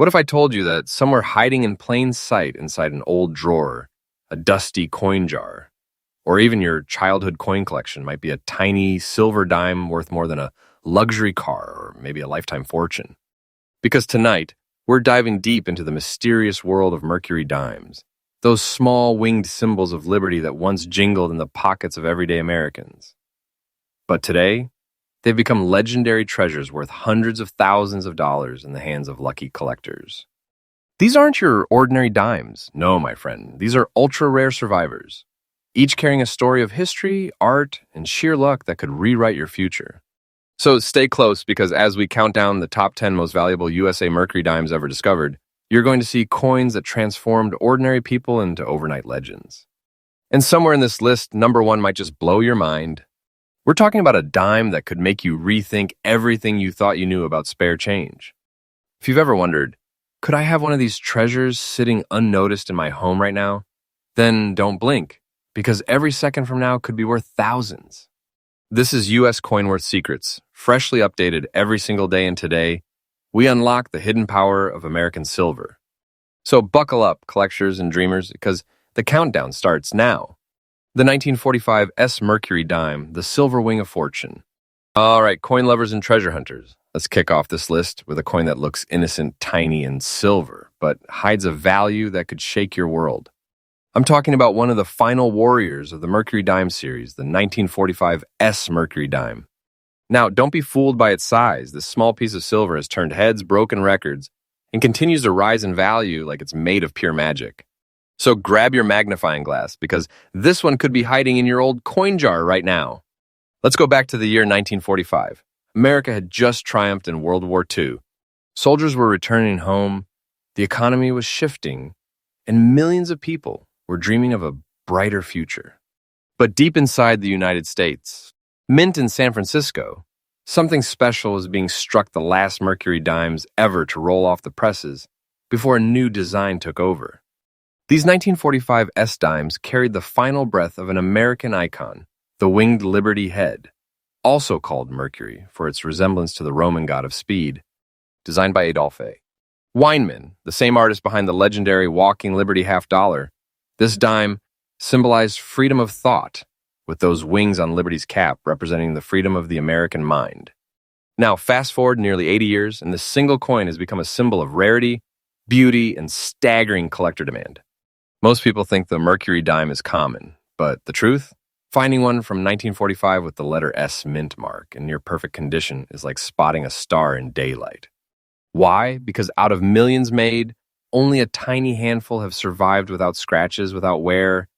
What if I told you that somewhere hiding in plain sight inside an old drawer, a dusty coin jar, or even your childhood coin collection might be a tiny silver dime worth more than a luxury car or maybe a lifetime fortune? Because tonight, we're diving deep into the mysterious world of Mercury dimes, those small winged symbols of liberty that once jingled in the pockets of everyday Americans. But today, they've become legendary treasures worth hundreds of thousands of dollars in the hands of lucky collectors. These aren't your ordinary dimes. No, my friend. These are ultra-rare survivors, each carrying a story of history, art, and sheer luck that could rewrite your future. So stay close, because as we count down the top 10 most valuable USA Mercury dimes ever discovered, you're going to see coins that transformed ordinary people into overnight legends. And somewhere in this list, number one might just blow your mind. We're talking about a dime that could make you rethink everything you thought you knew about spare change. If you've ever wondered, could I have one of these treasures sitting unnoticed in my home right now? Then don't blink, because every second from now could be worth thousands. This is US Coin Worth Secrets, freshly updated every single day, and today, we unlock the hidden power of American silver. So buckle up, collectors and dreamers, because the countdown starts now. The 1945 S Mercury Dime, the silver wing of fortune. All right, coin lovers and treasure hunters, let's kick off this list with a coin that looks innocent, tiny, and silver, but hides a value that could shake your world. I'm talking about one of the final warriors of the Mercury Dime series, the 1945 S Mercury Dime. Now, don't be fooled by its size. This small piece of silver has turned heads, broken records, and continues to rise in value like it's made of pure magic. So grab your magnifying glass, because this one could be hiding in your old coin jar right now. Let's go back to the year 1945. America had just triumphed in World War II. Soldiers were returning home, the economy was shifting, and millions of people were dreaming of a brighter future. But deep inside the United States, mint in San Francisco, something special was being struck, the last Mercury dimes ever to roll off the presses before a new design took over. These 1945 S dimes carried the final breath of an American icon, the winged Liberty head, also called Mercury for its resemblance to the Roman god of speed, designed by Adolphe Weinman, the same artist behind the legendary Walking Liberty half dollar. This dime symbolized freedom of thought, with those wings on Liberty's cap representing the freedom of the American mind. Now, fast forward nearly 80 years, and this single coin has become a symbol of rarity, beauty, and staggering collector demand. Most people think the Mercury dime is common, but the truth? Finding one from 1945 with the letter S mint mark in near perfect condition is like spotting a star in daylight. Why? Because out of millions made, only a tiny handful have survived without scratches, without wear,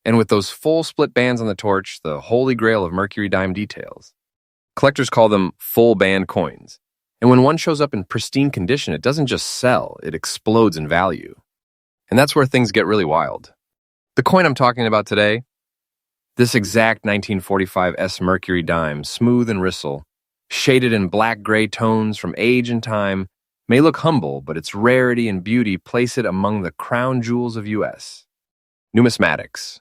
and with those full split bands on the torch, the holy grail of Mercury dime details. Collectors call them full band coins, and when one shows up in pristine condition, it doesn't just sell, it explodes in value. And that's where things get really wild. The coin I'm talking about today, this exact 1945 S Mercury dime, smooth and ristle, shaded in black-gray tones from age and time, may look humble, but its rarity and beauty place it among the crown jewels of U.S. numismatics.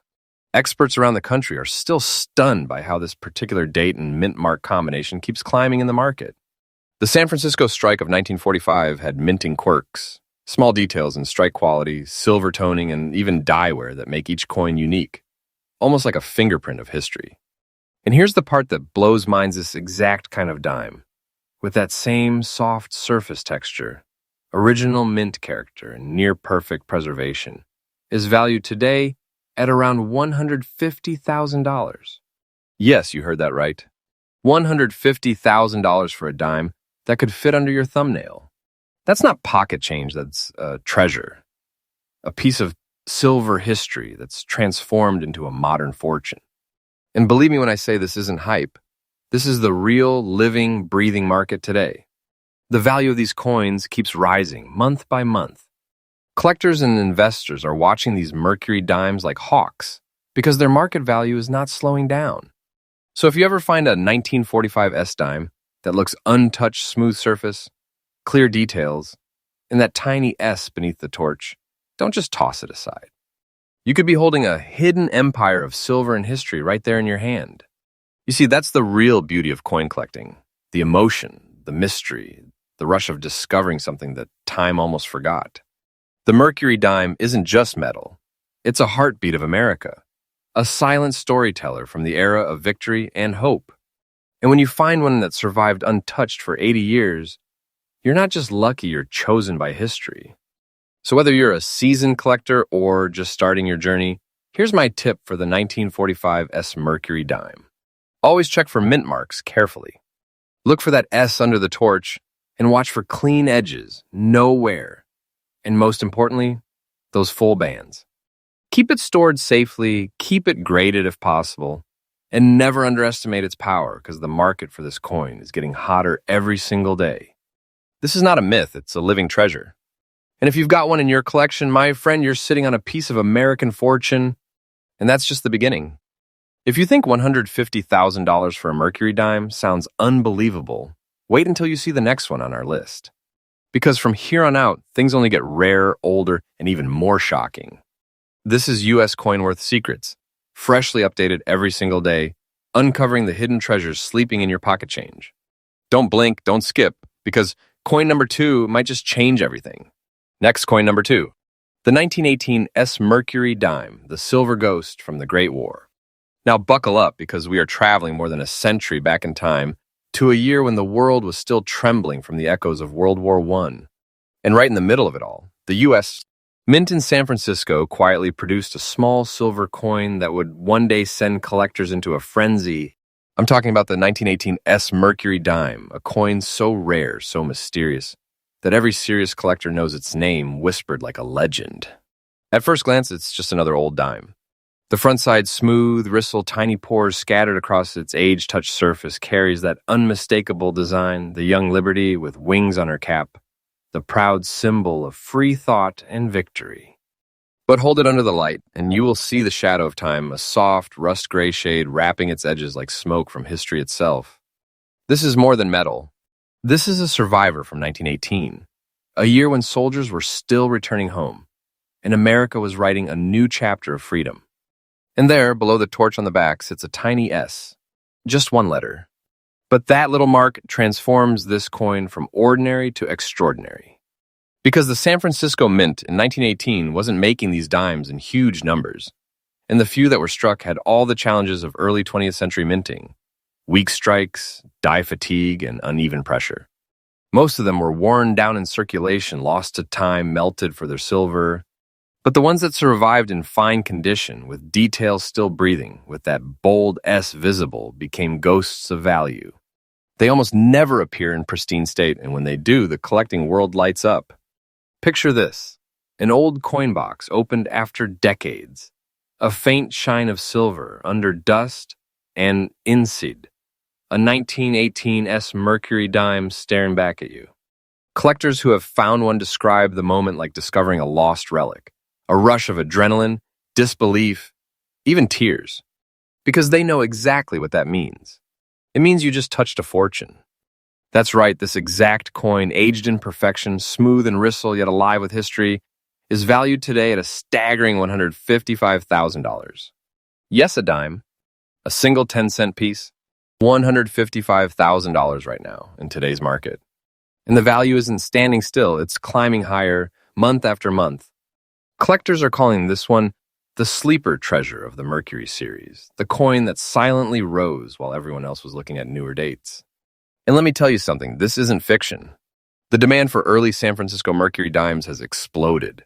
Experts around the country are still stunned by how this particular date and mint mark combination keeps climbing in the market. The San Francisco strike of 1945 had minting quirks, small details in strike quality, silver toning, and even dye-wear that make each coin unique, almost like a fingerprint of history. And here's the part that blows minds: this exact kind of dime, with that same soft surface texture, original mint character, and near-perfect preservation, is valued today at around $150,000. Yes, you heard that right. $150,000 for a dime that could fit under your thumbnail. That's not pocket change, that's a treasure. A piece of silver history that's transformed into a modern fortune. And believe me when I say this isn't hype. This is the real, living, breathing market today. The value of these coins keeps rising month by month. Collectors and investors are watching these Mercury dimes like hawks because their market value is not slowing down. So if you ever find a 1945 S dime that looks untouched, smooth surface, clear details, and that tiny S beneath the torch, don't just toss it aside. You could be holding a hidden empire of silver and history right there in your hand. You see, that's the real beauty of coin collecting. The emotion, the mystery, the rush of discovering something that time almost forgot. The Mercury Dime isn't just metal. It's a heartbeat of America, a silent storyteller from the era of victory and hope. And when you find one that survived untouched for 80 years, you're not just lucky, you're chosen by history. So whether you're a seasoned collector or just starting your journey, here's my tip for the 1945 S Mercury Dime. Always check for mint marks carefully. Look for that S under the torch and watch for clean edges, no wear. And most importantly, those full bands. Keep it stored safely, keep it graded if possible, and never underestimate its power because the market for this coin is getting hotter every single day. This is not a myth, it's a living treasure. And if you've got one in your collection, my friend, you're sitting on a piece of American fortune, and that's just the beginning. If you think $150,000 for a Mercury Dime sounds unbelievable, wait until you see the next one on our list. Because from here on out, things only get rarer, older, and even more shocking. This is U.S. Coinworth Secrets, freshly updated every single day, uncovering the hidden treasures sleeping in your pocket change. Don't blink, don't skip, because coin number 2 might just change everything. Next, coin number 2. The 1918 S Mercury Dime, the silver ghost from the Great War. Now buckle up, because we are traveling more than a century back in time to a year when the world was still trembling from the echoes of World War I. And right in the middle of it all, the U.S. Mint in San Francisco quietly produced a small silver coin that would one day send collectors into a frenzy. I'm talking about the 1918 S Mercury Dime, a coin so rare, so mysterious, that every serious collector knows its name whispered like a legend. At first glance, it's just another old dime. The front side smooth, ristle, tiny pores scattered across its age-touched surface carries that unmistakable design, the young liberty with wings on her cap, the proud symbol of free thought and victory. But hold it under the light, and you will see the shadow of time, a soft, rust-gray shade wrapping its edges like smoke from history itself. This is more than metal. This is a survivor from 1918, a year when soldiers were still returning home, and America was writing a new chapter of freedom. And there, below the torch on the back, sits a tiny S, just one letter. But that little mark transforms this coin from ordinary to extraordinary. Because the San Francisco Mint in 1918 wasn't making these dimes in huge numbers, and the few that were struck had all the challenges of early 20th century minting: weak strikes, die fatigue, and uneven pressure. Most of them were worn down in circulation, lost to time, melted for their silver. But the ones that survived in fine condition, with details still breathing, with that bold S visible, became ghosts of value. They almost never appear in pristine state, and when they do, the collecting world lights up. Picture this: an old coin box opened after decades, a faint shine of silver under dust, and inside, a 1918 S Mercury Dime staring back at you. Collectors who have found one describe the moment like discovering a lost relic, a rush of adrenaline, disbelief, even tears, because they know exactly what that means. It means you just touched a fortune. That's right, this exact coin, aged in perfection, smooth and ristle yet alive with history, is valued today at a staggering $155,000. Yes, a dime, a single 10-cent piece, $155,000 right now in today's market. And the value isn't standing still, it's climbing higher month after month. Collectors are calling this one the sleeper treasure of the Mercury series, the coin that silently rose while everyone else was looking at newer dates. And let me tell you something, this isn't fiction. The demand for early San Francisco Mercury dimes has exploded.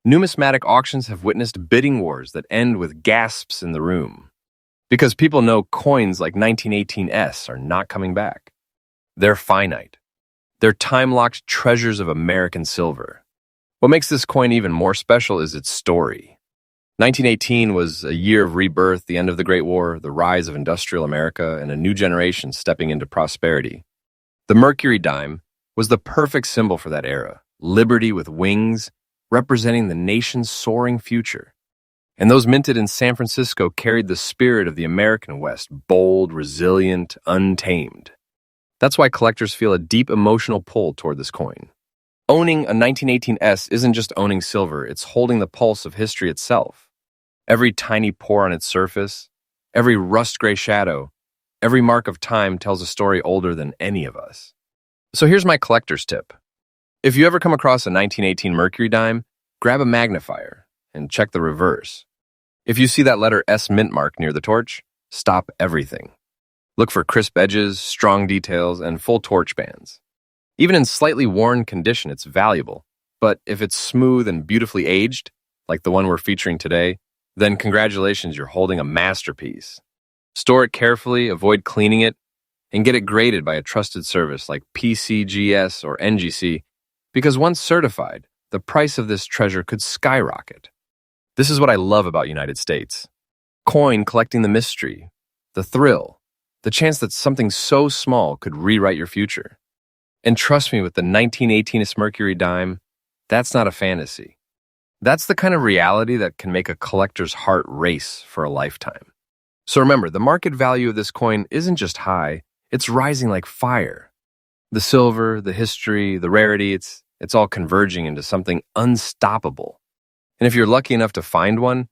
Numismatic auctions have witnessed bidding wars that end with gasps in the room. Because people know coins like 1918S are not coming back. They're finite. They're time-locked treasures of American silver. What makes this coin even more special is its story. 1918 was a year of rebirth, the end of the Great War, the rise of industrial America, and a new generation stepping into prosperity. The Mercury Dime was the perfect symbol for that era, liberty with wings, representing the nation's soaring future. And those minted in San Francisco carried the spirit of the American West, bold, resilient, untamed. That's why collectors feel a deep emotional pull toward this coin. Owning a 1918S isn't just owning silver, it's holding the pulse of history itself. Every tiny pore on its surface, every rust-gray shadow, every mark of time tells a story older than any of us. So here's my collector's tip. If you ever come across a 1918 Mercury Dime, grab a magnifier and check the reverse. If you see that letter S mint mark near the torch, stop everything. Look for crisp edges, strong details, and full torch bands. Even in slightly worn condition, it's valuable. But if it's smooth and beautifully aged, like the one we're featuring today, then congratulations, you're holding a masterpiece. Store it carefully, avoid cleaning it, and get it graded by a trusted service like PCGS or NGC, because once certified, the price of this treasure could skyrocket. This is what I love about United States. Coin collecting, the mystery, the thrill, the chance that something so small could rewrite your future. And trust me, with the 1918 Mercury Dime, that's not a fantasy. That's the kind of reality that can make a collector's heart race for a lifetime. So remember, the market value of this coin isn't just high, it's rising like fire. The silver, the history, the rarity, it's all converging into something unstoppable. And if you're lucky enough to find one,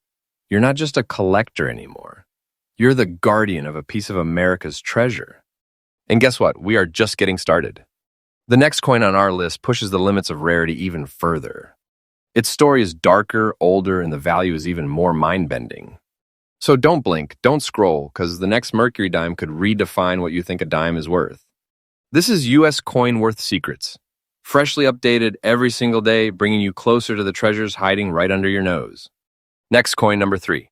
you're not just a collector anymore. You're the guardian of a piece of America's treasure. And guess what? We are just getting started. The next coin on our list pushes the limits of rarity even further. Its story is darker, older, and the value is even more mind-bending. So don't blink, don't scroll, because the next Mercury Dime could redefine what you think a dime is worth. This is U.S. Coin Worth Secrets, freshly updated every single day, bringing you closer to the treasures hiding right under your nose. Next coin, number 3.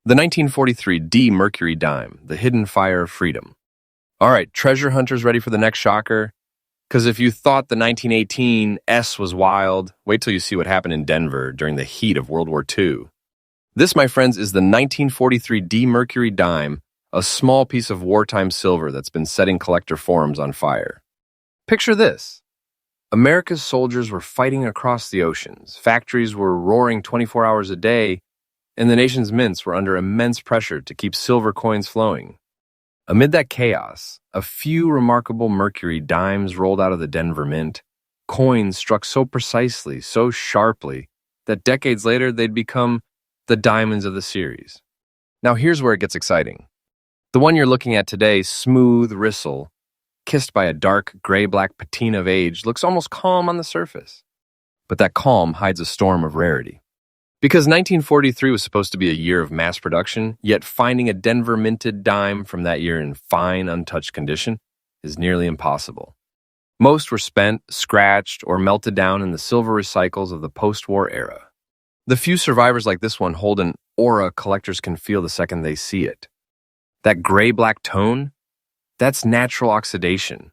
The 1943 D Mercury Dime, the hidden fire of freedom. All right, treasure hunters ready for the next shocker? Because if you thought the 1918 S was wild, wait till you see what happened in Denver during the heat of World War II. This, my friends, is the 1943 D Mercury Dime, a small piece of wartime silver that's been setting collector forums on fire. Picture this. America's soldiers were fighting across the oceans, factories were roaring 24 hours a day, and the nation's mints were under immense pressure to keep silver coins flowing. Amid that chaos, a few remarkable Mercury dimes rolled out of the Denver Mint, coins struck so precisely, so sharply, that decades later they'd become the diamonds of the series. Now here's where it gets exciting. The one you're looking at today, smooth ristle, kissed by a dark gray-black patina of age, looks almost calm on the surface. But that calm hides a storm of rarity. Because 1943 was supposed to be a year of mass production, yet finding a Denver minted dime from that year in fine, untouched condition is nearly impossible. Most were spent, scratched, or melted down in the silver recycles of the post-war era. The few survivors like this one hold an aura collectors can feel the second they see it. That gray-black tone, that's natural oxidation,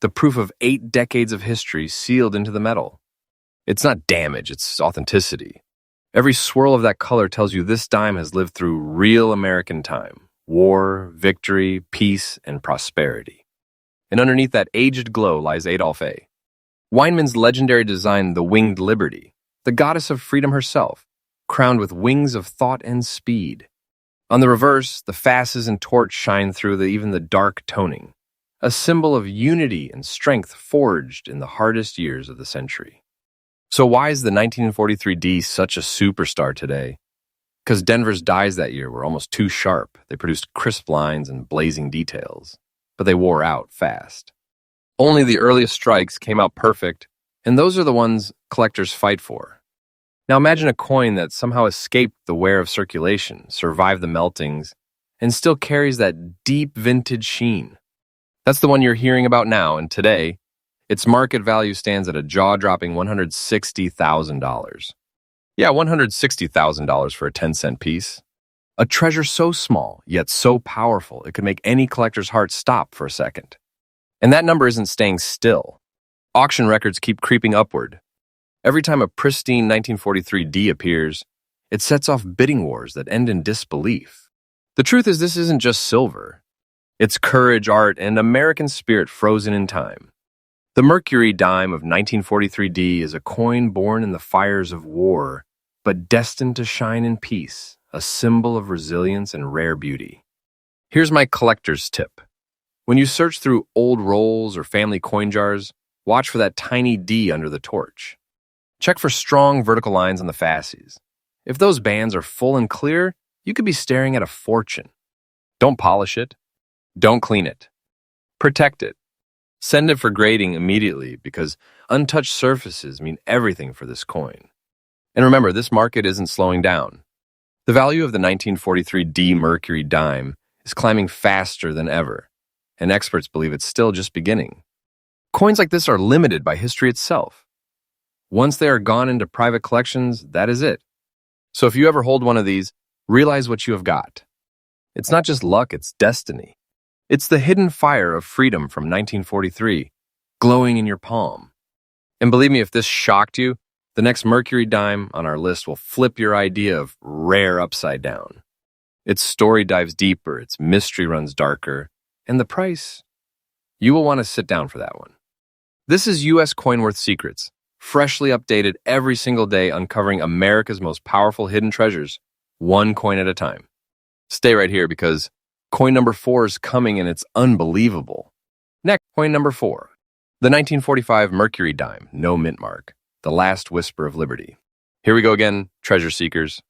the proof of 8 decades of history sealed into the metal. It's not damage, it's authenticity. Every swirl of that color tells you this dime has lived through real American time, war, victory, peace, and prosperity. And underneath that aged glow lies Adolph A. Weinman's legendary design, the Winged Liberty, the goddess of freedom herself, crowned with wings of thought and speed. On the reverse, the fasces and torch shine through even the dark toning, a symbol of unity and strength forged in the hardest years of the century. So why is the 1943 D such a superstar today? Because Denver's dies that year were almost too sharp. They produced crisp lines and blazing details, but they wore out fast. Only the earliest strikes came out perfect, and those are the ones collectors fight for. Now imagine a coin that somehow escaped the wear of circulation, survived the meltings, and still carries that deep vintage sheen. That's the one you're hearing about now, and today, its market value stands at a jaw-dropping $160,000. Yeah, $160,000 for a 10-cent piece. A treasure so small, yet so powerful, it could make any collector's heart stop for a second. And that number isn't staying still. Auction records keep creeping upward. Every time a pristine 1943 D appears, it sets off bidding wars that end in disbelief. The truth is, this isn't just silver. It's courage, art, and American spirit frozen in time. The Mercury Dime of 1943 D is a coin born in the fires of war, but destined to shine in peace, a symbol of resilience and rare beauty. Here's my collector's tip. When you search through old rolls or family coin jars, watch for that tiny D under the torch. Check for strong vertical lines on the fasces. If those bands are full and clear, you could be staring at a fortune. Don't polish it. Don't clean it. Protect it. Send it for grading immediately because untouched surfaces mean everything for this coin. And remember, this market isn't slowing down. The value of the 1943 D Mercury Dime is climbing faster than ever, and experts believe it's still just beginning. Coins like this are limited by history itself. Once they are gone into private collections, that is it. So if you ever hold one of these, realize what you have got. It's not just luck, it's destiny. It's the hidden fire of freedom from 1943, glowing in your palm. And believe me, if this shocked you, the next Mercury Dime on our list will flip your idea of rare upside down. Its story dives deeper, its mystery runs darker, and the price? You will want to sit down for that one. This is U.S. Coinworth Secrets, freshly updated every single day, uncovering America's most powerful hidden treasures, one coin at a time. Stay right here because coin number 4 is coming and it's unbelievable. Next, coin number 4, the 1945 Mercury Dime, no mint mark, the last whisper of liberty. Here we go again, treasure seekers.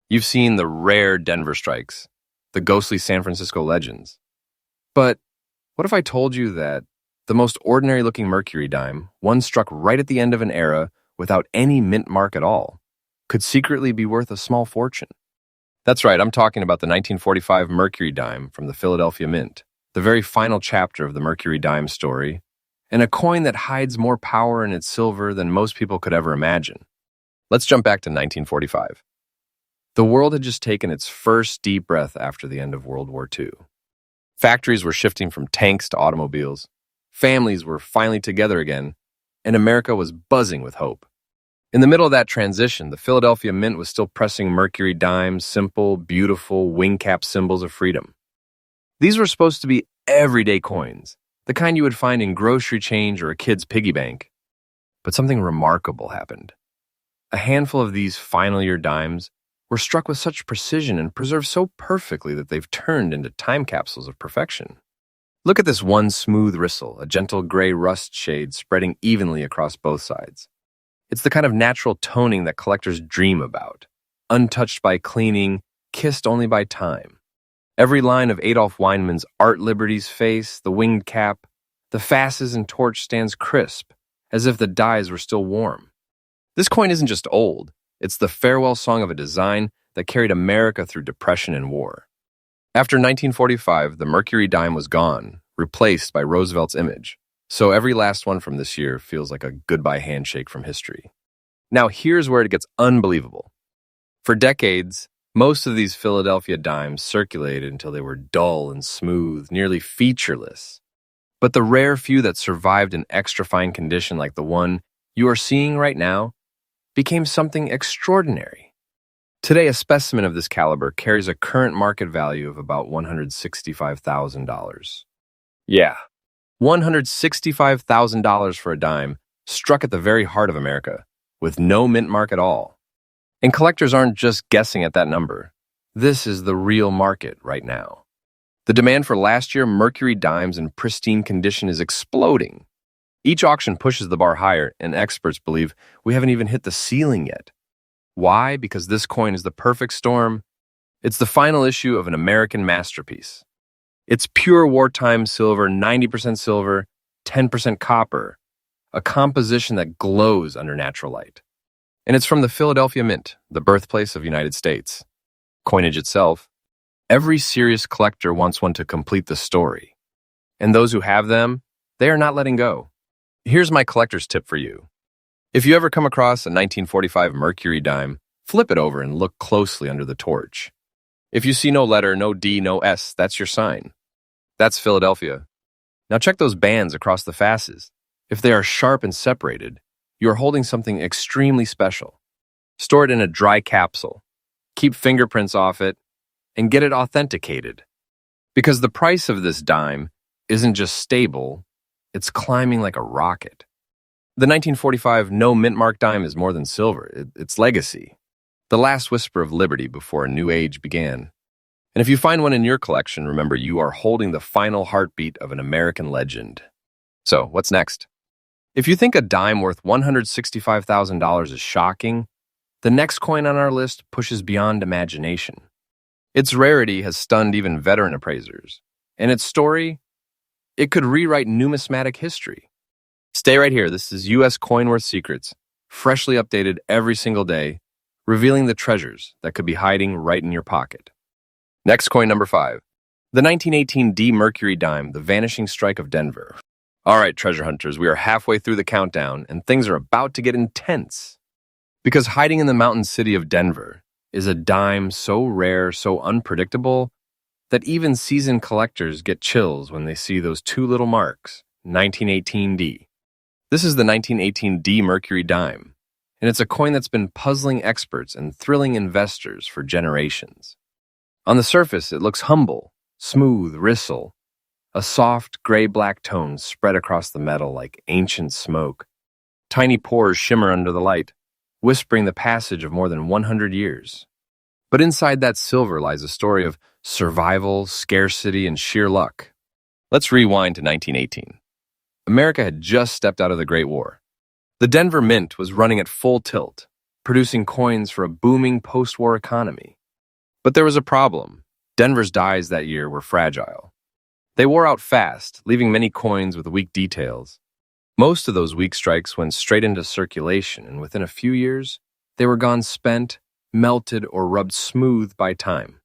You've seen the rare Denver strikes, the ghostly San Francisco legends. But what if I told you that the most ordinary looking Mercury Dime, one struck right at the end of an era without any mint mark at all, could secretly be worth a small fortune? That's right, I'm talking about the 1945 Mercury Dime from the Philadelphia Mint, the very final chapter of the Mercury Dime story, and a coin that hides more power in its silver than most people could ever imagine. Let's jump back to 1945. The world had just taken its first deep breath after the end of World War II. Factories were shifting from tanks to automobiles, families were finally together again, and America was buzzing with hope. In the middle of that transition, the Philadelphia Mint was still pressing Mercury Dimes, simple, beautiful, wing-cap symbols of freedom. These were supposed to be everyday coins, the kind you would find in grocery change or a kid's piggy bank. But something remarkable happened. A handful of these final year dimes were struck with such precision and preserved so perfectly that they've turned into time capsules of perfection. Look at this one smooth ristle, a gentle gray rust shade spreading evenly across both sides. It's the kind of natural toning that collectors dream about, untouched by cleaning, kissed only by time. Every line of Adolf Weinmann's Art Liberty's face, the winged cap, the fasces and torch stands crisp, as if the dyes were still warm. This coin isn't just old, it's the farewell song of a design that carried America through depression and war. After 1945, the Mercury Dime was gone, replaced by Roosevelt's image. So every last one from this year feels like a goodbye handshake from history. Now here's where it gets unbelievable. For decades, most of these Philadelphia dimes circulated until they were dull and smooth, nearly featureless. But the rare few that survived in extra fine condition like the one you are seeing right now became something extraordinary. Today, a specimen of this caliber carries a current market value of about $165,000. Yeah. $165,000 for a dime struck at the very heart of America, with no mint mark at all. And collectors aren't just guessing at that number. This is the real market right now. The demand for last year Mercury Dimes in pristine condition is exploding. Each auction pushes the bar higher, and experts believe we haven't even hit the ceiling yet. Why? Because this coin is the perfect storm. It's the final issue of an American masterpiece. It's pure wartime silver, 90% silver, 10% copper, a composition that glows under natural light. And it's from the Philadelphia Mint, the birthplace of the United States. Coinage itself, every serious collector wants one to complete the story. And those who have them, they are not letting go. Here's my collector's tip for you. If you ever come across a 1945 Mercury Dime, flip it over and look closely under the torch. If you see no letter, no D, no S, that's your sign. That's Philadelphia. Now check those bands across the fasces. If they are sharp and separated, you are holding something extremely special. Store it in a dry capsule. Keep fingerprints off it, and get it authenticated. Because the price of this dime isn't just stable, it's climbing like a rocket. The 1945 no mint mark dime is more than silver, it's legacy. The last whisper of liberty before a new age began. And if you find one in your collection, remember you are holding the final heartbeat of an American legend. So, what's next? If you think a dime worth $165,000 is shocking, the next coin on our list pushes beyond imagination. Its rarity has stunned even veteran appraisers, and its story, It could rewrite numismatic history. Stay right here. This is U.S. Coin Worth Secrets, freshly updated every single day, revealing the treasures that could be hiding right in your pocket. Next coin number 5. The 1918 D Mercury Dime, the vanishing strike of Denver. All right, treasure hunters, we are halfway through the countdown, and things are about to get intense. Because hiding in the mountain city of Denver is a dime so rare, so unpredictable, that even seasoned collectors get chills when they see those two little marks, 1918D. This is the 1918 D Mercury Dime, and it's a coin that's been puzzling experts and thrilling investors for generations. On the surface, it looks humble, smooth ristle, a soft gray-black tone spread across the metal like ancient smoke. Tiny pores shimmer under the light, whispering the passage of more than 100 years. But inside that silver lies a story of survival, scarcity, and sheer luck. Let's rewind to 1918. America had just stepped out of the Great War. The Denver Mint was running at full tilt, producing coins for a booming post-war economy. But there was a problem. Denver's dies that year were fragile. They wore out fast, leaving many coins with weak details. Most of those weak strikes went straight into circulation, and within a few years, they were gone spent, melted, or rubbed smooth by time.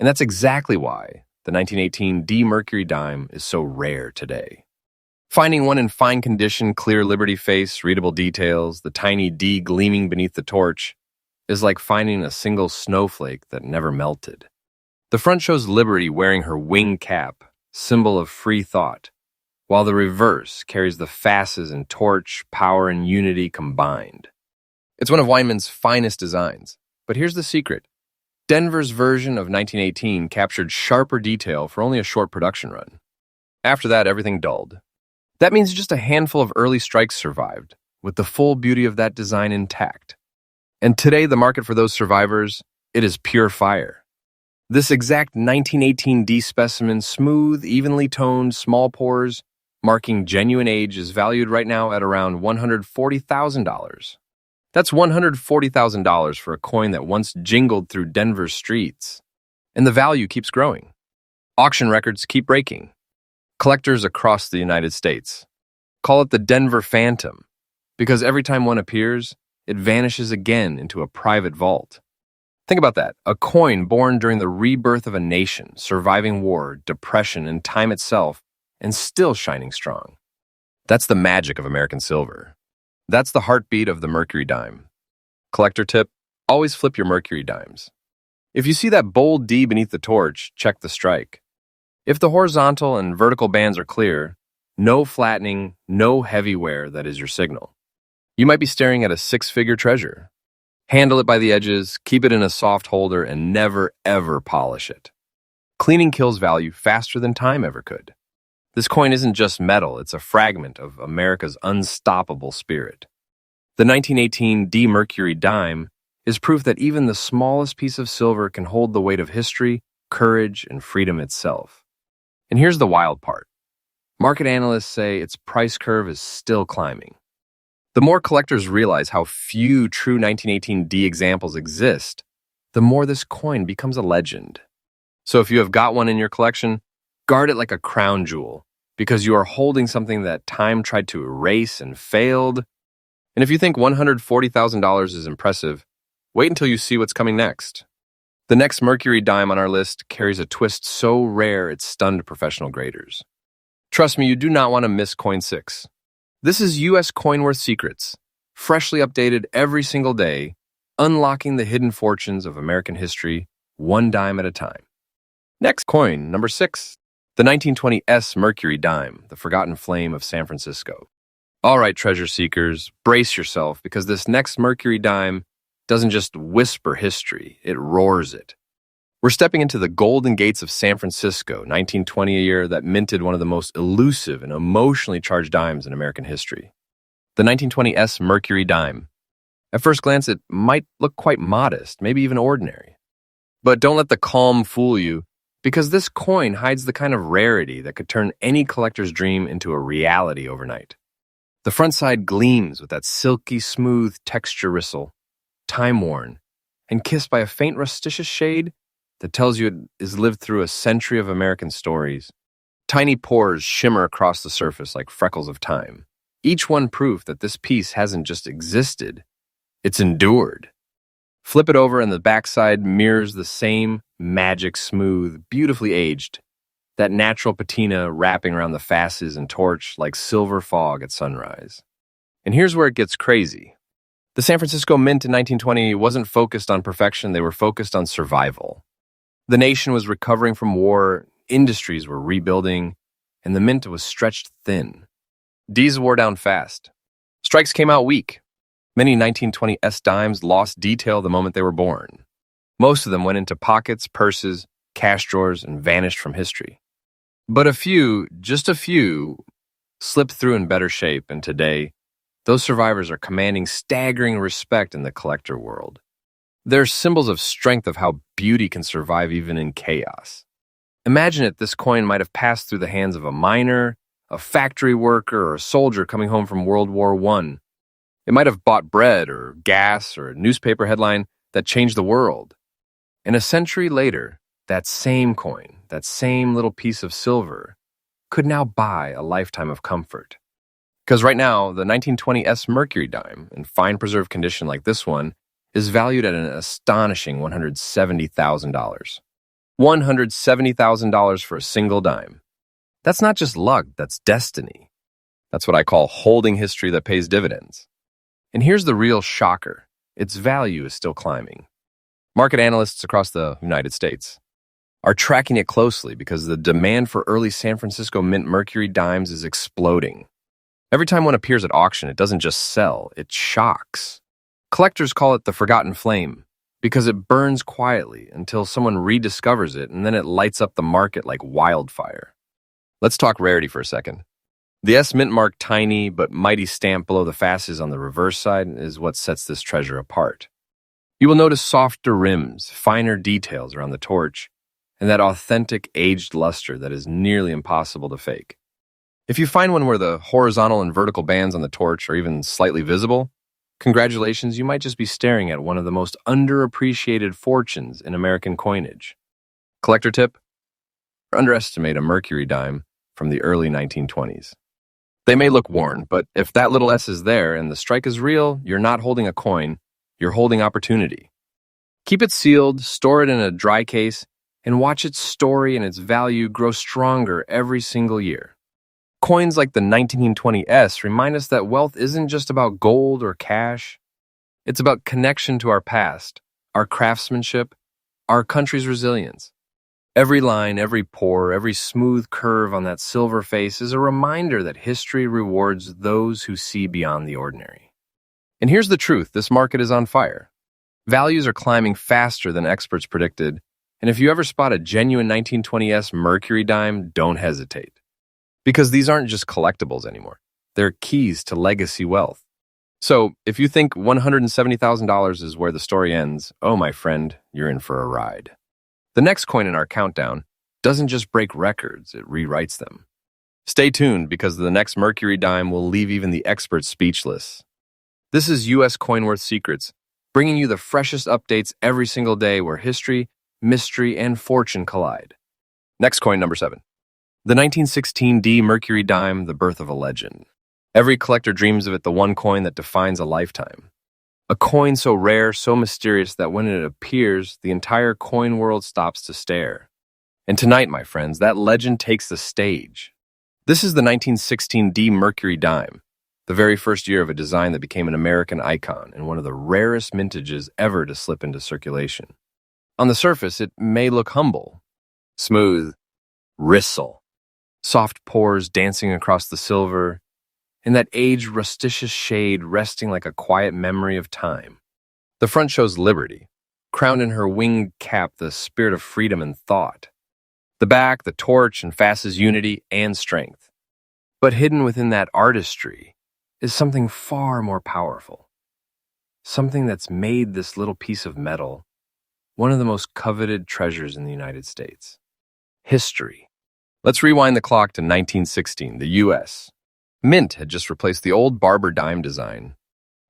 And that's exactly why the 1918 D Mercury Dime is so rare today. Finding one in fine condition, clear Liberty face, readable details, the tiny D gleaming beneath the torch, is like finding a single snowflake that never melted. The front shows Liberty wearing her wing cap, symbol of free thought, while the reverse carries the fasces and torch, power, and unity combined. It's one of Weinman's finest designs, but here's the secret. Denver's version of 1918 captured sharper detail for only a short production run. After that, everything dulled. That means just a handful of early strikes survived, with the full beauty of that design intact. And today, the market for those survivors, it is pure fire. This exact 1918 D specimen, smooth, evenly toned, small pores, marking genuine age, is valued right now at around $140,000. That's $140,000 for a coin that once jingled through Denver's streets. And the value keeps growing. Auction records keep breaking. Collectors across the United States call it the Denver Phantom, because every time one appears, it vanishes again into a private vault. Think about that. A coin born during the rebirth of a nation, surviving war, depression, and time itself, and still shining strong. That's the magic of American silver. That's the heartbeat of the Mercury Dime. Collector tip, always flip your Mercury Dimes. If you see that bold D beneath the torch, check the strike. If the horizontal and vertical bands are clear, no flattening, no heavy wear, that is your signal. You might be staring at a six-figure treasure. Handle it by the edges, keep it in a soft holder, and never, ever polish it. Cleaning kills value faster than time ever could. This coin isn't just metal, it's a fragment of America's unstoppable spirit. The 1918 D Mercury Dime is proof that even the smallest piece of silver can hold the weight of history, courage, and freedom itself. And here's the wild part. Market analysts say its price curve is still climbing. The more collectors realize how few true 1918 D examples exist, the more this coin becomes a legend. So if you have got one in your collection, guard it like a crown jewel, because you are holding something that time tried to erase and failed. And if you think $140,000 is impressive, wait until you see what's coming next. The next Mercury Dime on our list carries a twist so rare it stunned professional graders. Trust me, you do not want to miss Coin 6. This is U.S. Coin Worth Secrets, freshly updated every single day, unlocking the hidden fortunes of American history, one dime at a time. Next coin, number 6, the 1920 S Mercury Dime, the forgotten flame of San Francisco. All right, treasure seekers, brace yourself, because this next Mercury Dime doesn't just whisper history, it roars it. We're stepping into the golden gates of San Francisco, 1920, a year that minted one of the most elusive and emotionally charged dimes in American history. The 1920 S Mercury Dime. At first glance, it might look quite modest, maybe even ordinary. But don't let the calm fool you, because this coin hides the kind of rarity that could turn any collector's dream into a reality overnight. The front side gleams with that silky smooth texture ristle, time-worn, and kissed by a faint rusticious shade that tells you it is lived through a century of American stories. Tiny pores shimmer across the surface like freckles of time, each one proof that this piece hasn't just existed, it's endured. Flip it over and the backside mirrors the same magic smooth, beautifully aged, that natural patina wrapping around the fasces and torch like silver fog at sunrise. And here's where it gets crazy. The San Francisco Mint in 1920 wasn't focused on perfection, they were focused on survival. The nation was recovering from war, industries were rebuilding, and the mint was stretched thin. D's wore down fast. Strikes came out weak. Many 1920 S dimes lost detail the moment they were born. Most of them went into pockets, purses, cash drawers, and vanished from history. But a few, just a few, slipped through in better shape, and today, those survivors are commanding staggering respect in the collector world. They're symbols of strength of how beauty can survive even in chaos. Imagine it, this coin might have passed through the hands of a miner, a factory worker, or a soldier coming home from World War I. It might have bought bread or gas or a newspaper headline that changed the world. And a century later, that same coin, that same little piece of silver, could now buy a lifetime of comfort. Because right now, the 1920 S Mercury Dime, in fine preserved condition like this one, is valued at an astonishing $170,000. $170,000 for a single dime. That's not just luck, that's destiny. That's what I call holding history that pays dividends. And here's the real shocker. Its value is still climbing. Market analysts across the United States are tracking it closely because the demand for early San Francisco Mint Mercury dimes is exploding. Every time one appears at auction, it doesn't just sell, it shocks. Collectors call it the forgotten flame because it burns quietly until someone rediscovers it and then it lights up the market like wildfire. Let's talk rarity for a second. The S mint mark tiny but mighty stamp below the fasces on the reverse side is what sets this treasure apart. You will notice softer rims, finer details around the torch, and that authentic aged luster that is nearly impossible to fake. If you find one where the horizontal and vertical bands on the torch are even slightly visible, congratulations, you might just be staring at one of the most underappreciated fortunes in American coinage. Collector tip? Underestimate a Mercury dime from the early 1920s. They may look worn, but if that little S is there and the strike is real, you're not holding a coin, you're holding opportunity. Keep it sealed, store it in a dry case, and watch its story and its value grow stronger every single year. Coins like the 1920 S remind us that wealth isn't just about gold or cash. It's about connection to our past, our craftsmanship, our country's resilience. Every line, every pore, every smooth curve on that silver face is a reminder that history rewards those who see beyond the ordinary. And here's the truth, this market is on fire. Values are climbing faster than experts predicted, and if you ever spot a genuine 1920s Mercury dime, don't hesitate. Because these aren't just collectibles anymore. They're keys to legacy wealth. So, if you think $170,000 is where the story ends, oh my friend, you're in for a ride. The next coin in our countdown doesn't just break records, it rewrites them. Stay tuned because the next Mercury dime will leave even the experts speechless. This is U.S. Coinworth Secrets, bringing you the freshest updates every single day where history, mystery, and fortune collide. Next coin, number 7. The 1916 D Mercury dime, the birth of a legend. Every collector dreams of it, the one coin that defines a lifetime. A coin so rare, so mysterious that when it appears, the entire coin world stops to stare. And tonight, my friends, that legend takes the stage. This is the 1916 D Mercury dime, the very first year of a design that became an American icon and one of the rarest mintages ever to slip into circulation. On the surface, it may look humble, smooth, ristle, soft pores dancing across the silver, and that aged rusticious shade resting like a quiet memory of time. The front shows Liberty, crowned in her winged cap the spirit of freedom and thought. The back, the torch, and fasces unity and strength. But hidden within that artistry is something far more powerful. Something that's made this little piece of metal one of the most coveted treasures in the United States. History. Let's rewind the clock to 1916, the U.S. Mint had just replaced the old barber dime design.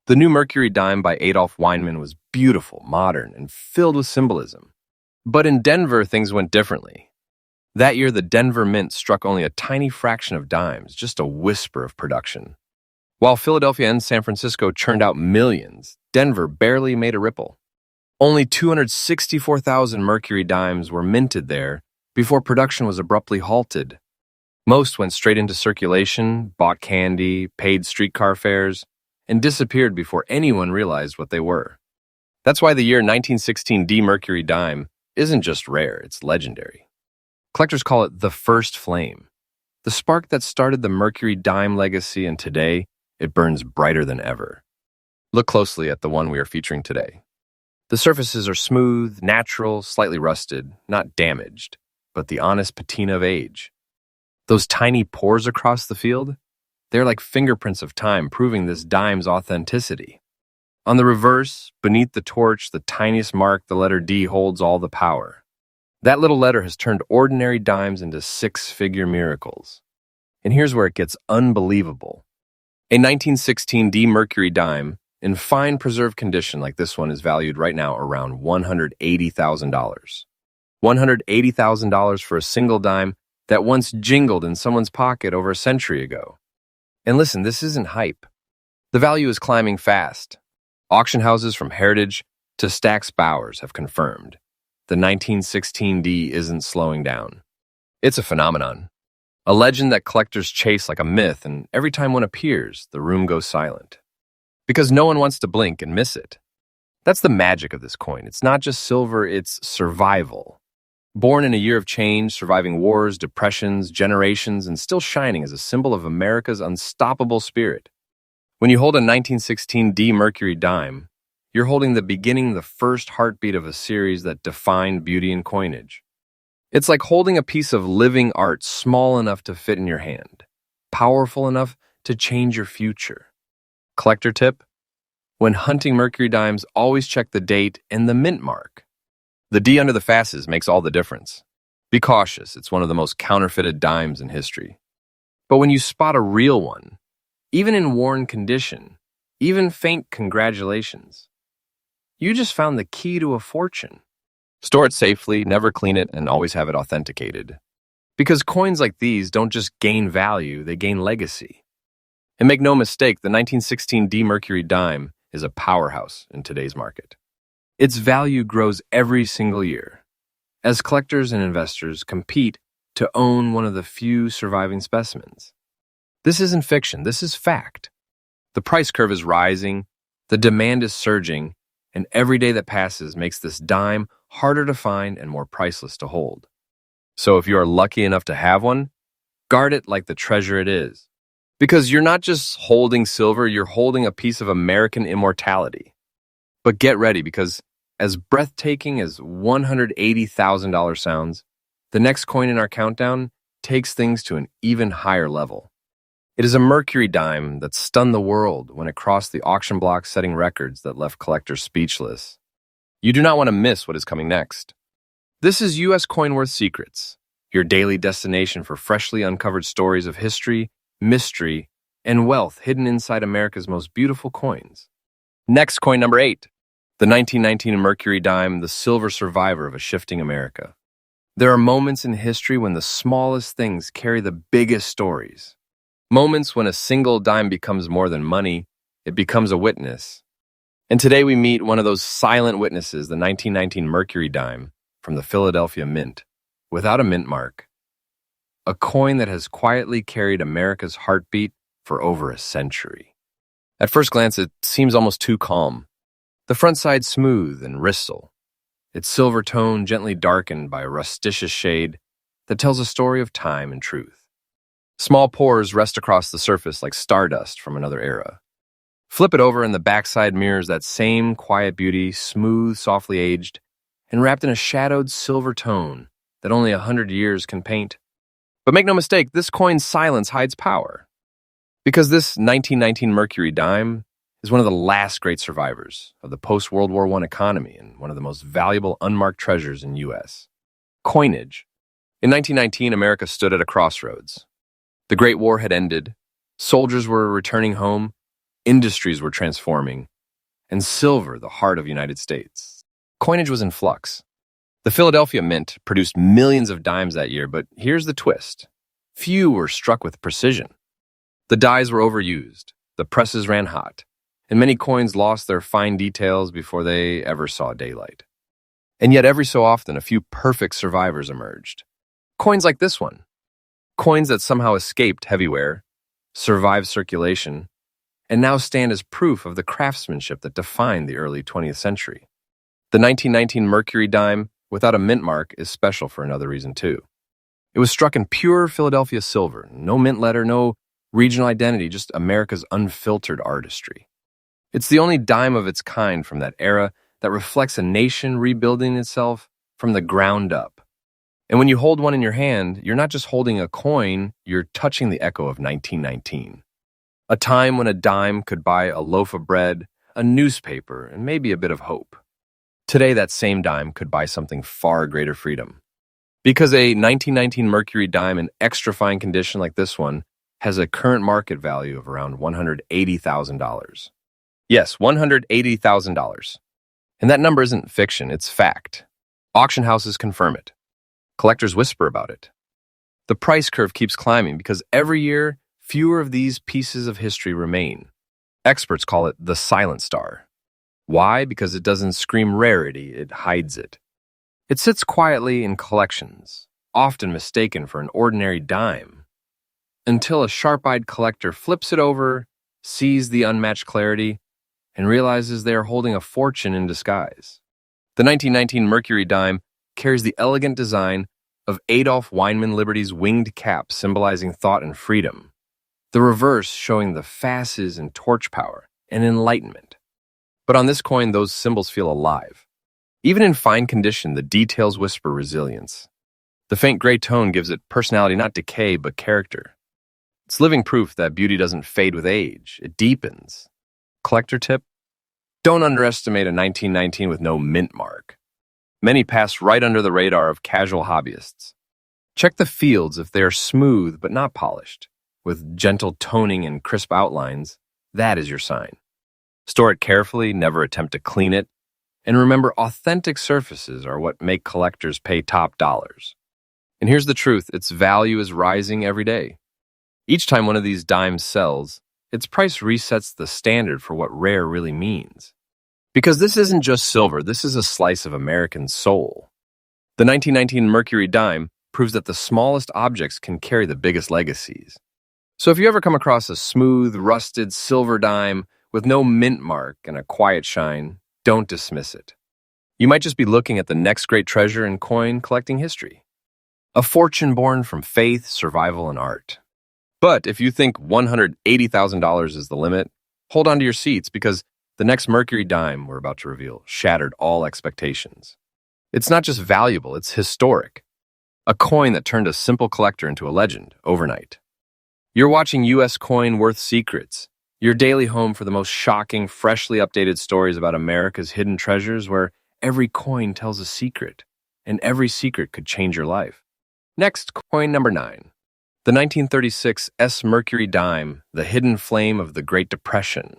The new Mercury dime by Adolph Weinman was beautiful, modern, and filled with symbolism. But in Denver, things went differently. That year, the Denver Mint struck only a tiny fraction of dimes, just a whisper of production. While Philadelphia and San Francisco churned out millions, Denver barely made a ripple. Only 264,000 Mercury dimes were minted there before production was abruptly halted. Most went straight into circulation, bought candy, paid streetcar fares, and disappeared before anyone realized what they were. That's why the year 1916 D Mercury dime isn't just rare, it's legendary. Collectors call it the first flame, the spark that started the Mercury dime legacy, and today it burns brighter than ever. Look closely at the one we are featuring today. The surfaces are smooth, natural, slightly rusted, not damaged, but the honest patina of age. Those tiny pores across the field, they're like fingerprints of time, proving this dime's authenticity. On the reverse, beneath the torch, the tiniest mark, the letter D, holds all the power. That little letter has turned ordinary dimes into six-figure miracles. And here's where it gets unbelievable. A 1916 D Mercury dime, in fine preserved condition like this one, is valued right now around $180,000. $180,000 for a single dime that once jingled in someone's pocket over a century ago. And listen, this isn't hype. The value is climbing fast. Auction houses from Heritage to Stack's Bowers have confirmed the 1916 D isn't slowing down. It's a phenomenon, a legend that collectors chase like a myth, and every time one appears, the room goes silent. Because no one wants to blink and miss it. That's the magic of this coin. It's not just silver, it's survival. Born in a year of change, surviving wars, depressions, generations, and still shining as a symbol of America's unstoppable spirit. When you hold a 1916 D Mercury dime, you're holding the beginning, the first heartbeat of a series that defined beauty and coinage. It's like holding a piece of living art small enough to fit in your hand, powerful enough to change your future. Collector tip: when hunting Mercury dimes, always check the date and the mint mark. The D under the fasces makes all the difference. Be cautious, it's one of the most counterfeited dimes in history. But when you spot a real one, even in worn condition, even faint congratulations, you just found the key to a fortune. Store it safely, never clean it, and always have it authenticated. Because coins like these don't just gain value, they gain legacy. And make no mistake, the 1916 D Mercury dime is a powerhouse in today's market. Its value grows every single year, as collectors and investors compete to own one of the few surviving specimens. This isn't fiction, this is fact. The price curve is rising, the demand is surging, and every day that passes makes this dime harder to find and more priceless to hold. So if you are lucky enough to have one, guard it like the treasure it is. Because you're not just holding silver, you're holding a piece of American immortality. But get ready, because as breathtaking as $180,000 sounds, the next coin in our countdown takes things to an even higher level. It is a Mercury dime that stunned the world when it crossed the auction block, setting records that left collectors speechless. You do not want to miss what is coming next. This is U.S. Coinworth Secrets, your daily destination for freshly uncovered stories of history, mystery, and wealth hidden inside America's most beautiful coins. Next, coin number 8. The 1919 Mercury dime, the silver survivor of a shifting America. There are moments in history when the smallest things carry the biggest stories. Moments when a single dime becomes more than money, it becomes a witness. And today we meet one of those silent witnesses, the 1919 Mercury dime from the Philadelphia Mint, without a mint mark. A coin that has quietly carried America's heartbeat for over a century. At first glance, it seems almost too calm. The front side smooth and ristle, its silver tone gently darkened by a rusticious shade that tells a story of time and truth. Small pores rest across the surface like stardust from another era. Flip it over and the backside mirrors that same quiet beauty, smooth, softly aged, and wrapped in a shadowed silver tone that only 100 years can paint. But make no mistake, this coin's silence hides power. Because this 1919 Mercury dime is one of the last great survivors of the post-World War I economy and one of the most valuable unmarked treasures in U.S. Coinage. In 1919, America stood at a crossroads. The Great War had ended, soldiers were returning home, industries were transforming, and silver, the heart of the United States. Coinage was in flux. The Philadelphia Mint produced millions of dimes that year, but here's the twist. Few were struck with precision. The dies were overused, the presses ran hot, and many coins lost their fine details before they ever saw daylight. And yet every so often, a few perfect survivors emerged. Coins like this one. Coins that somehow escaped heavy wear, survived circulation, and now stand as proof of the craftsmanship that defined the early 20th century. The 1919 Mercury Dime, without a mint mark, is special for another reason too. It was struck in pure Philadelphia silver, no mint letter, no regional identity, just America's unfiltered artistry. It's the only dime of its kind from that era that reflects a nation rebuilding itself from the ground up. And when you hold one in your hand, you're not just holding a coin, you're touching the echo of 1919. A time when a dime could buy a loaf of bread, a newspaper, and maybe a bit of hope. Today, that same dime could buy something far greater freedom. Because a 1919 Mercury dime in extra fine condition like this one has a current market value of around $180,000. Yes, $180,000. And that number isn't fiction, it's fact. Auction houses confirm it. Collectors whisper about it. The price curve keeps climbing because every year, fewer of these pieces of history remain. Experts call it the silent star. Why? Because it doesn't scream rarity, it hides it. It sits quietly in collections, often mistaken for an ordinary dime, until a sharp-eyed collector flips it over, sees the unmatched clarity, and realizes they are holding a fortune in disguise. The 1919 Mercury dime carries the elegant design of Adolph Weinman Liberty's winged cap symbolizing thought and freedom, the reverse showing the fasces and torch power and enlightenment. But on this coin, those symbols feel alive. Even in fine condition, the details whisper resilience. The faint gray tone gives it personality, not decay, but character. It's living proof that beauty doesn't fade with age, it deepens. Collector tip: don't underestimate a 1919 with no mint mark. Many pass right under the radar of casual hobbyists. Check the fields if they are smooth but not polished, with gentle toning and crisp outlines. That is your sign. Store it carefully, never attempt to clean it, and remember, authentic surfaces are what make collectors pay top dollars. And here's the truth, its value is rising every day. Each time one of these dimes sells, its price resets the standard for what rare really means. Because this isn't just silver, this is a slice of American soul. The 1919 Mercury dime proves that the smallest objects can carry the biggest legacies. So if you ever come across a smooth, rusted silver dime with no mint mark and a quiet shine, don't dismiss it. You might just be looking at the next great treasure in coin collecting history. A fortune born from faith, survival, and art. But if you think $180,000 is the limit, hold on to your seats because the next Mercury dime we're about to reveal shattered all expectations. It's not just valuable, it's historic. A coin that turned a simple collector into a legend overnight. You're watching U.S. Coin Worth Secrets, your daily home for the most shocking, freshly updated stories about America's hidden treasures where every coin tells a secret, and every secret could change your life. Next, coin number 9. The 1936 S. Mercury dime, the hidden flame of the Great Depression.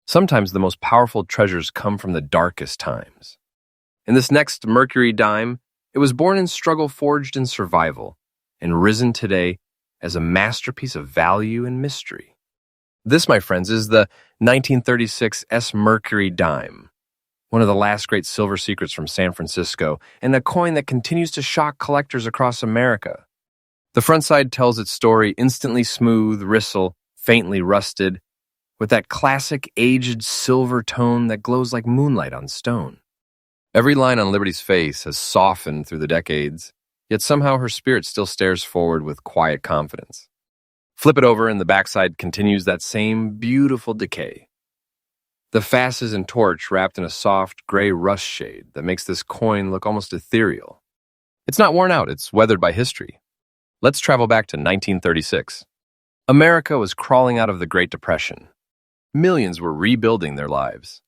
Sometimes the most powerful treasures come from the darkest times. In this next Mercury dime, it was born in struggle forged in survival, and risen today as a masterpiece of value and mystery. This, my friends, is the 1936 S. Mercury dime, one of the last great silver secrets from San Francisco, and a coin that continues to shock collectors across America. The front side tells its story instantly smooth, ristle, faintly rusted, with that classic aged silver tone that glows like moonlight on stone. Every line on Liberty's face has softened through the decades, yet somehow her spirit still stares forward with quiet confidence. Flip it over and the backside continues that same beautiful decay. The fasces and torch wrapped in a soft gray rust shade that makes this coin look almost ethereal. It's not worn out, it's weathered by history. Let's travel back to 1936. America was crawling out of the Great Depression. Millions were rebuilding their lives.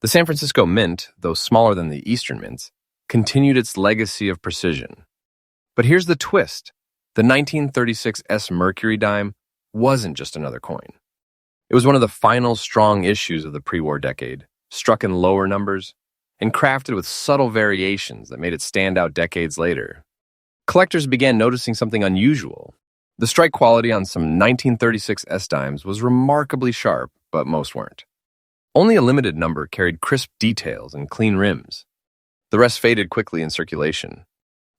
The San Francisco Mint, though smaller than the Eastern mints, continued its legacy of precision. But here's the twist. The 1936 S. Mercury dime wasn't just another coin. It was one of the final strong issues of the pre-war decade, struck in lower numbers, and crafted with subtle variations that made it stand out decades later. Collectors began noticing something unusual. The strike quality on some 1936 S-dimes was remarkably sharp, but most weren't. Only a limited number carried crisp details and clean rims. The rest faded quickly in circulation.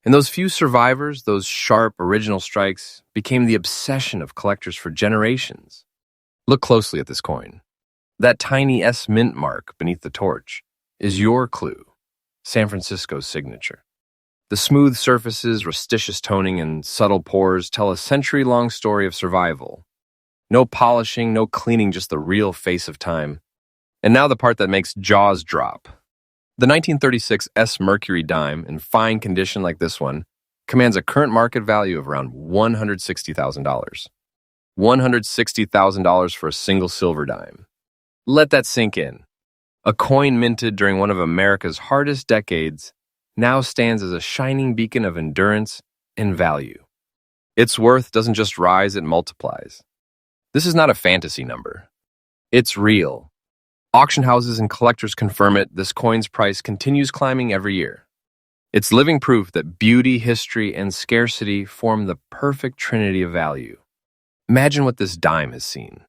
And those few survivors, those sharp, original strikes, became the obsession of collectors for generations. Look closely at this coin. That tiny S mint mark beneath the torch is your clue, San Francisco's signature. The smooth surfaces, rusticious toning, and subtle pores tell a century-long story of survival. No polishing, no cleaning, just the real face of time. And now the part that makes jaws drop. The 1936 S Mercury Dime, in fine condition like this one, commands a current market value of around $160,000. $160,000 for a single silver dime. Let that sink in. A coin minted during one of America's hardest decades now stands as a shining beacon of endurance and value. Its worth doesn't just rise, it multiplies. This is not a fantasy number. It's real. Auction houses and collectors confirm it. This coin's price continues climbing every year. It's living proof that beauty, history, and scarcity form the perfect trinity of value. Imagine what this dime has seen.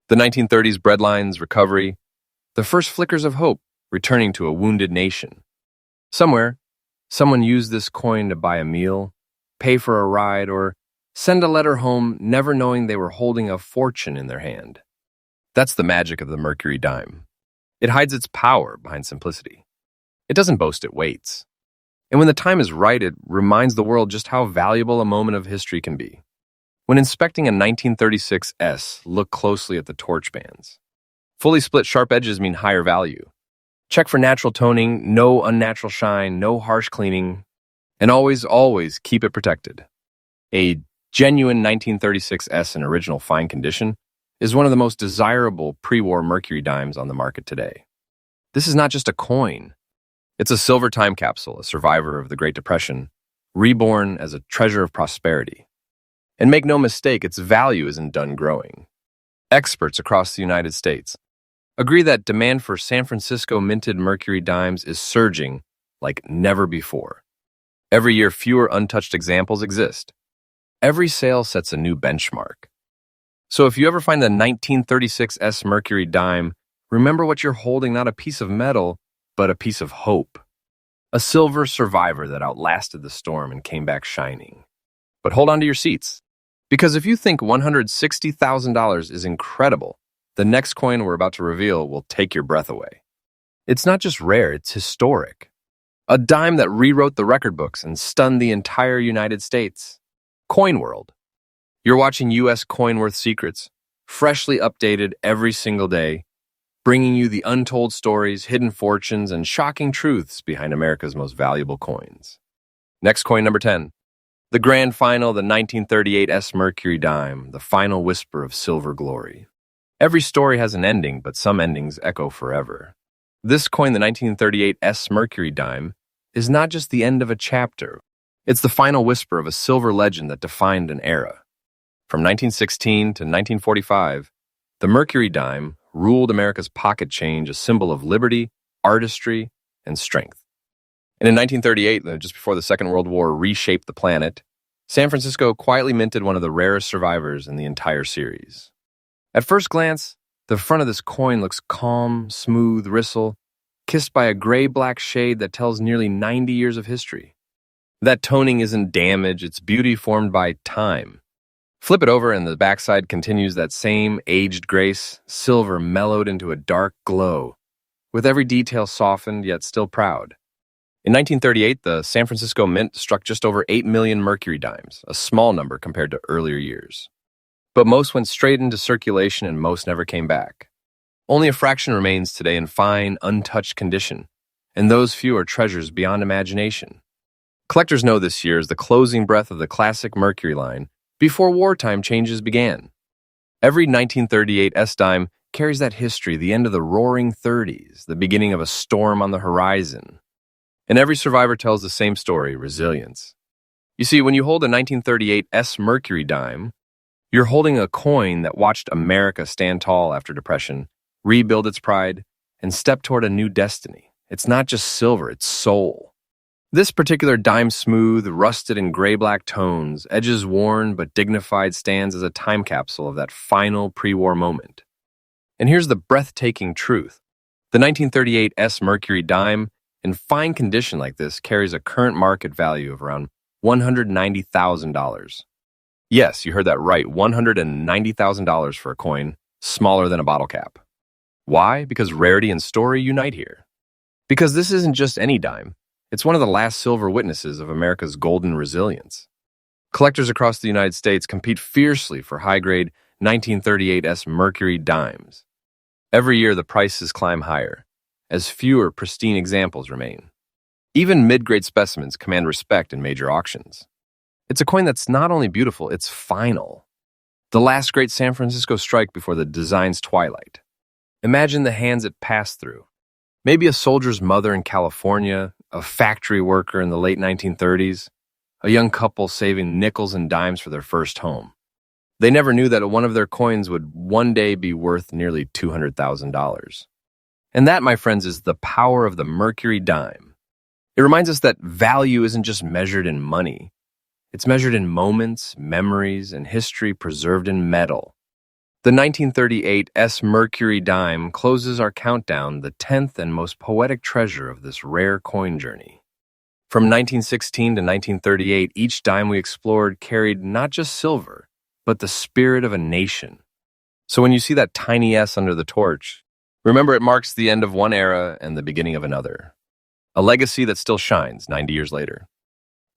The 1930s breadlines, recovery, the first flickers of hope returning to a wounded nation. Somewhere, someone used this coin to buy a meal, pay for a ride, or send a letter home, never knowing they were holding a fortune in their hand. That's the magic of the Mercury Dime. It hides its power behind simplicity. It doesn't boast it waits. And when the time is right, it reminds the world just how valuable a moment of history can be. When inspecting a 1936 S, look closely at the torch bands. Fully split sharp edges mean higher value. Check for natural toning, no unnatural shine, no harsh cleaning, and always keep it protected. A genuine 1936 S in original fine condition is one of the most desirable pre-war Mercury dimes on the market today. This is not just a coin. It's a silver time capsule, a survivor of the Great Depression, reborn as a treasure of prosperity. And make no mistake, its value isn't done growing. Experts across the United States agree that demand for San Francisco minted Mercury dimes is surging like never before. Every year, fewer untouched examples exist. Every sale sets a new benchmark. So if you ever find the 1936 S Mercury Dime, remember what you're holding, not a piece of metal, but a piece of hope. A silver survivor that outlasted the storm and came back shining. But hold on to your seats, because if you think $160,000 is incredible, the next coin we're about to reveal will take your breath away. It's not just rare, it's historic. A dime that rewrote the record books and stunned the entire United States. Coin World. You're watching U.S. Coin Worth Secrets, freshly updated every single day, bringing you the untold stories, hidden fortunes, and shocking truths behind America's most valuable coins. Next coin number 10. The grand final, the 1938 S Mercury Dime, the final whisper of silver glory. Every story has an ending, but some endings echo forever. This coin, the 1938 S Mercury Dime, is not just the end of a chapter. It's the final whisper of a silver legend that defined an era. From 1916 to 1945, the Mercury Dime ruled America's pocket change, a symbol of liberty, artistry, and strength. And in 1938, just before the Second World War reshaped the planet, San Francisco quietly minted one of the rarest survivors in the entire series. At first glance, the front of this coin looks calm, smooth, ristle, kissed by a gray-black shade that tells nearly 90 years of history. That toning isn't damage, it's beauty formed by time. Flip it over and the backside continues that same aged grace, silver mellowed into a dark glow, with every detail softened yet still proud. In 1938, the San Francisco Mint struck just over 8 million Mercury dimes, a small number compared to earlier years. But most went straight into circulation and most never came back. Only a fraction remains today in fine, untouched condition, and those few are treasures beyond imagination. Collectors know this year is the closing breath of the classic Mercury line before wartime changes began. Every 1938 S-dime carries that history, the end of the roaring 30s, the beginning of a storm on the horizon. And every survivor tells the same story, resilience. You see, when you hold a 1938 S Mercury Dime, you're holding a coin that watched America stand tall after Depression, rebuild its pride, and step toward a new destiny. It's not just silver, it's soul. This particular dime smooth, rusted and gray-black tones, edges worn but dignified, stands as a time capsule of that final pre-war moment. And here's the breathtaking truth. The 1938 Mercury Dime, in fine condition like this, carries a current market value of around $190,000. Yes, you heard that right, $190,000 for a coin smaller than a bottle cap. Why? Because rarity and story unite here. Because this isn't just any dime. It's one of the last silver witnesses of America's golden resilience. Collectors across the United States compete fiercely for high-grade 1938 Mercury dimes. Every year, the prices climb higher, as fewer pristine examples remain. Even mid-grade specimens command respect in major auctions. It's a coin that's not only beautiful, it's final. The last great San Francisco strike before the design's twilight. Imagine the hands it passed through. Maybe a soldier's mother in California, a factory worker in the late 1930s, a young couple saving nickels and dimes for their first home. They never knew that one of their coins would one day be worth nearly $200,000. And that, my friends, is the power of the Mercury Dime. It reminds us that value isn't just measured in money. It's measured in moments, memories, and history preserved in metal. The 1938 Mercury Dime closes our countdown, the 10th and most poetic treasure of this rare coin journey. From 1916 to 1938, each dime we explored carried not just silver, but the spirit of a nation. So when you see that tiny S under the torch, remember it marks the end of one era and the beginning of another. A legacy that still shines 90 years later.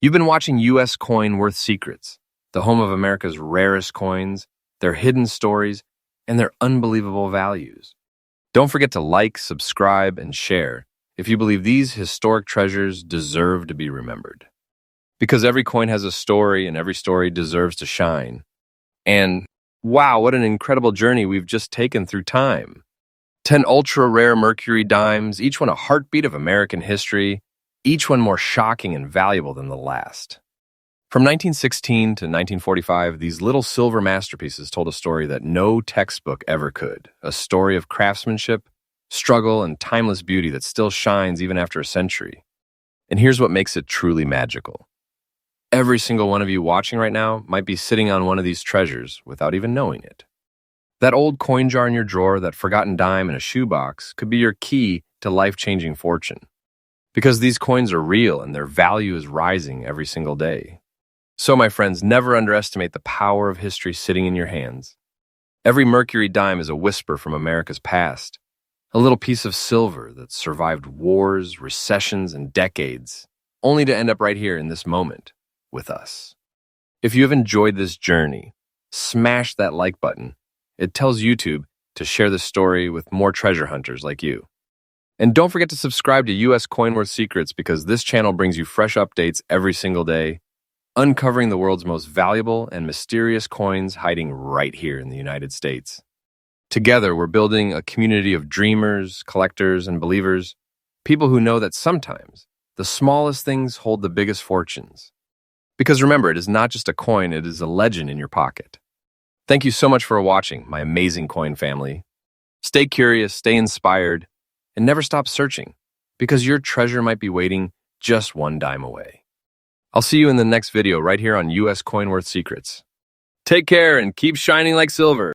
You've been watching U.S. Coin Worth Secrets, the home of America's rarest coins, their hidden stories, and their unbelievable values. Don't forget to like, subscribe, and share if you believe these historic treasures deserve to be remembered. Because every coin has a story, and every story deserves to shine. And wow, what an incredible journey we've just taken through time. 10 ultra-rare Mercury dimes, each one a heartbeat of American history, each one more shocking and valuable than the last. From 1916 to 1945, these little silver masterpieces told a story that no textbook ever could, a story of craftsmanship, struggle, and timeless beauty that still shines even after a century. And here's what makes it truly magical. Every single one of you watching right now might be sitting on one of these treasures without even knowing it. That old coin jar in your drawer, that forgotten dime in a shoebox, could be your key to life-changing fortune. Because these coins are real and their value is rising every single day. So, my friends, never underestimate the power of history sitting in your hands. Every Mercury dime is a whisper from America's past, a little piece of silver that survived wars, recessions, and decades, only to end up right here in this moment with us. If you have enjoyed this journey, smash that like button. It tells YouTube to share this story with more treasure hunters like you. And don't forget to subscribe to U.S. Coin Worth Secrets, because this channel brings you fresh updates every single day, uncovering the world's most valuable and mysterious coins hiding right here in the United States. Together, we're building a community of dreamers, collectors, and believers, people who know that sometimes the smallest things hold the biggest fortunes. Because remember, it is not just a coin, it is a legend in your pocket. Thank you so much for watching, my amazing coin family. Stay curious, stay inspired, and never stop searching, because your treasure might be waiting just one dime away. I'll see you in the next video right here on U.S. Coin Worth Secrets. Take care and keep shining like silver.